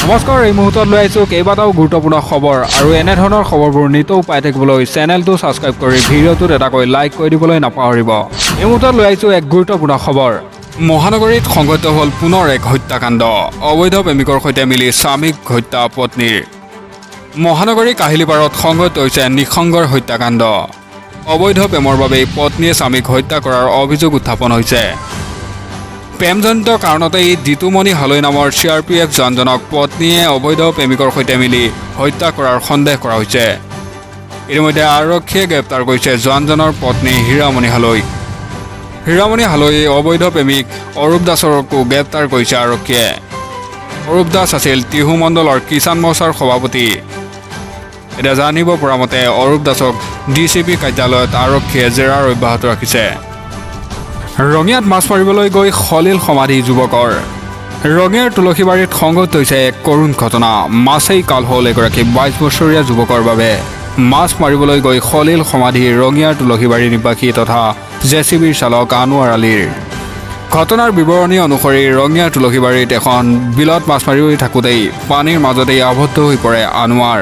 নমস্কাৰ, এই মুহূৰ্তত লৈ আহিছোঁ কেইবাটাও গুৰুত্বপূৰ্ণ খবৰ আৰু এনে ধৰণৰ খবৰবোৰ নিতৌ পাই থাকিবলৈ চেনেলটো ছাবস্ক্ৰাইব কৰি ভিডিঅ'টোত এটাকৈ লাইক কৰি দিবলৈ নাপাহৰিব। এই মুহূৰ্তত লৈ আহিছোঁ এক গুৰুত্বপূৰ্ণ খবৰ। মহানগৰীত সংঘটিত হ'ল পুনৰ এক হত্যাকাণ্ড। অবৈধ প্ৰেমিকৰ সৈতে মিলি স্বামীক হত্যা পত্নীৰ। মহানগৰী কাহিলীপাৰত সংঘটিত হৈছে নিঃসংগৰ হত্যাকাণ্ড। অবৈধ প্ৰেমৰ বাবেই পত্নীয়ে স্বামীক হত্যা কৰাৰ অভিযোগ উত্থাপন হৈছে। প্ৰেমজনিত কাৰণতেই জিতুমণি হালৈ নামৰ CRPF জোৱানজনক পত্নীয়ে অবৈধ প্ৰেমিকৰ সৈতে মিলি হত্যা কৰাৰ সন্দেহ কৰা হৈছে। ইতিমধ্যে আৰক্ষীয়ে গ্ৰেপ্তাৰ কৰিছে জোৱানজনৰ পত্নী হীৰামণি হালৈ। হীৰামণি হালৈয়ে অবৈধ প্ৰেমিক অৰূপ দাসকো গ্ৰেপ্তাৰ কৰিছে আৰক্ষীয়ে। অৰূপ দাস আছিল টিহু মণ্ডলৰ কিষাণ মৰ্চাৰ সভাপতি। এতিয়া জানিব পৰা মতে অৰূপ দাসক DCP কাৰ্যালয়ত আৰক্ষীয়ে জেৰাৰ অব্যাহত ৰাখিছে। ৰঙিয়াত মাছ মাৰিবলৈ গৈ খলিল সমাধি যুৱকৰ। ৰঙিয়াৰ তুলসীবাৰীত সংঘটিত হৈছে এক কৰুণ ঘটনা। মাছেই কাল হ'ল এগৰাকী 22 বছৰীয়া যুৱকৰ বাবে। মাছ মাৰিবলৈ গৈ খলিল সমাধি ৰঙিয়াৰ তুলসীবাৰী নিবাসী তথা JCBৰ চালক আনোৱাৰ আলীৰ। ঘটনাৰ বিৱৰণী অনুসৰি ৰঙিয়াৰ তুলসীবাৰীত এখন বিলত মাছ মাৰি থাকোঁতেই পানীৰ মাজতেই আবদ্ধ হৈ পৰে আনোৱাৰ।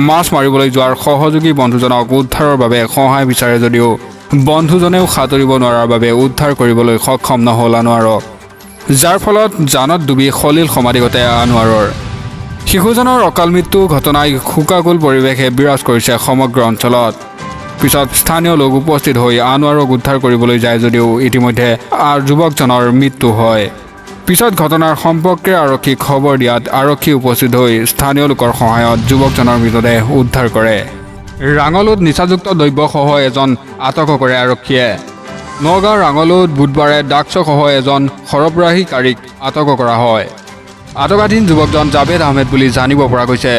মাছ মাৰিবলৈ যোৱাৰ সহযোগী বন্ধুজনক উদ্ধাৰৰ বাবে সহায় বিচাৰে যদিও বন্ধুজনেও সাঁতুৰিব নোৱাৰাৰ বাবে উদ্ধাৰ কৰিবলৈ সক্ষম নহ'ল আনোৱাৰক, যাৰ ফলত জানত ডুবি খলিল সমাধি ঘটে আনোৱাৰৰ। শিশুজনৰ অকাল মৃত্যু ঘটনাই শোকাকুল পৰিৱেশে বিৰাজ কৰিছে সমগ্ৰ অঞ্চলত। পিছত স্থানীয় লোক উপস্থিত হৈ আনোৱাৰক উদ্ধাৰ কৰিবলৈ যায় যদিও ইতিমধ্যে যুৱকজনৰ মৃত্যু হয়। পিছত ঘটনাৰ সম্পৰ্কে আৰক্ষীক খবৰ দিয়াত আৰক্ষী উপস্থিত হৈ স্থানীয় লোকৰ সহায়ত যুৱকজনৰ মৃতদেহ উদ্ধাৰ কৰে। ৰাঙলুত নিচাযুক্ত দ্ৰব্যসহ এজন আটক কৰে আৰক্ষীয়ে। নগাঁও ৰাঙলুত বুধবাৰে ড্ৰাগছসহ এজন সৰবৰাহীকাৰীক আটক কৰা হয়। আটকাধীন যুৱকজন জাভেদ আহমেদ বুলি জানিব পৰা গৈছে।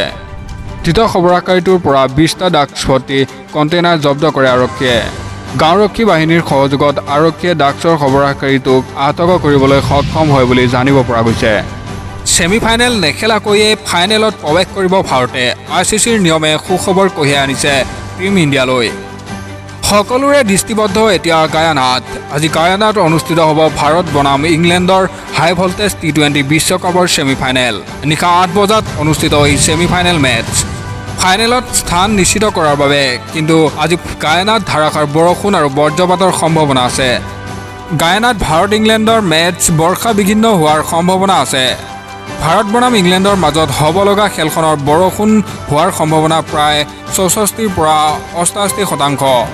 ধৃত সৰবৰাহকাৰীটোৰ পৰা 20টা ড্ৰাগছ ভৰ্তি কণ্টেইনাৰ জব্দ কৰে আৰক্ষীয়ে। গাঁওৰক্ষী বাহিনীৰ সহযোগত আৰক্ষীয়ে ড্ৰাগছৰ সৰবৰাহকাৰীটোক আটক কৰিবলৈ সক্ষম হয় বুলি জানিব পৰা গৈছে। ছেমিফাইনেল নেখেলাকৈয়ে ফাইনেলত প্ৰৱেশ কৰিব ভাৰতে। ICCৰ নিয়মে সুখবৰ কঢ়িয়াই আনিছে টিম ইণ্ডিয়ালৈ। সকলোৰে দৃষ্টিবদ্ধ এতিয়া গায়ানাত। আজি গায়ানাত অনুষ্ঠিত হ'ব ভাৰত বনাম ইংলেণ্ডৰ হাই ভল্টেজ T20 বিশ্বকাপৰ ছেমিফাইনেল। নিশা 8 বজাত অনুষ্ঠিত এই ছেমিফাইনেল মেটছ। ফাইনেলত স্থান নিশ্চিত কৰাৰ বাবে কিন্তু আজি গায়ানাত ধাৰাসাৰ বৰষুণ আৰু বজ্ৰপাতৰ সম্ভাৱনা আছে। গায়ানাত ভাৰত ইংলেণ্ডৰ মেটছ বৰ্ষাবিঘিন্ন হোৱাৰ সম্ভাৱনা আছে। ভাৰত বনাম ইংলেণ্ডৰ মাজত হ'ব লগা খেলখনৰ বৰষুণ হোৱাৰ সম্ভাৱনা প্ৰায় 64ৰ পৰা 88%।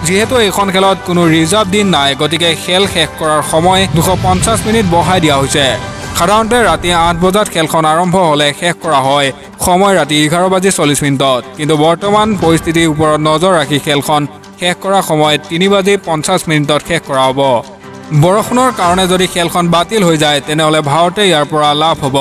যিহেতু এইখন খেলত কোনো ৰিজাৰ্ভ দিন নাই, গতিকে খেল শেষ কৰাৰ সময় 250 মিনিট বঢ়াই দিয়া হৈছে। সাধাৰণতে ৰাতি 8 বজাত খেলখন আৰম্ভ হ'লে শেষ কৰা হয় সময় ৰাতি 11:40। কিন্তু বৰ্তমান পৰিস্থিতিৰ ওপৰত নজৰ ৰাখি খেলখন শেষ কৰাৰ সময় 3:50 শেষ কৰা হ'ব। বৰষুণৰ কাৰণে যদি খেলখন বাতিল হৈ যায় তেনেহ'লে ভাৰতে ইয়াৰ পৰা লাভ হ'ব।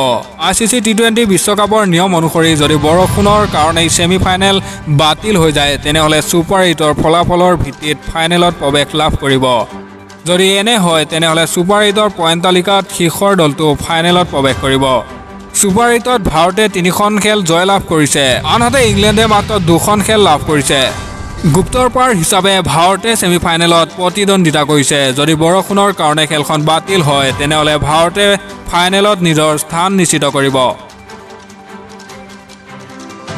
ICC T20 বিশ্বকাপৰ নিয়ম অনুসৰি যদি বৰষুণৰ কাৰণেই ছেমিফাইনেল বাতিল হৈ যায় তেনেহ'লে ছুপাৰ 8ৰ ফলাফলৰ ভিত্তিত ফাইনেলত প্ৰৱেশ লাভ কৰিব। যদি এনে হয় তেনেহ'লে ছুপাৰ 8ৰ পইণ্ট তালিকাত শীৰ্ষৰ দলটো ফাইনেলত প্ৰৱেশ কৰিব। ছুপাৰ 8ত ভাৰতে 3খন খেল জয়লাভ কৰিছে, আনহাতে ইংলেণ্ডে মাত্ৰ 2খন খেল লাভ কৰিছে। গুপ্তৰপাৰ হিচাপে ভাৰতে ছেমিফাইনেলত প্ৰতিদ্বন্দ্বিতা কৰিছে। যদি বৰষুণৰ কাৰণে খেলখন বাতিল হয় তেনেহ'লে ভাৰতে ফাইনেলত নিজৰ স্থান নিশ্চিত কৰিব।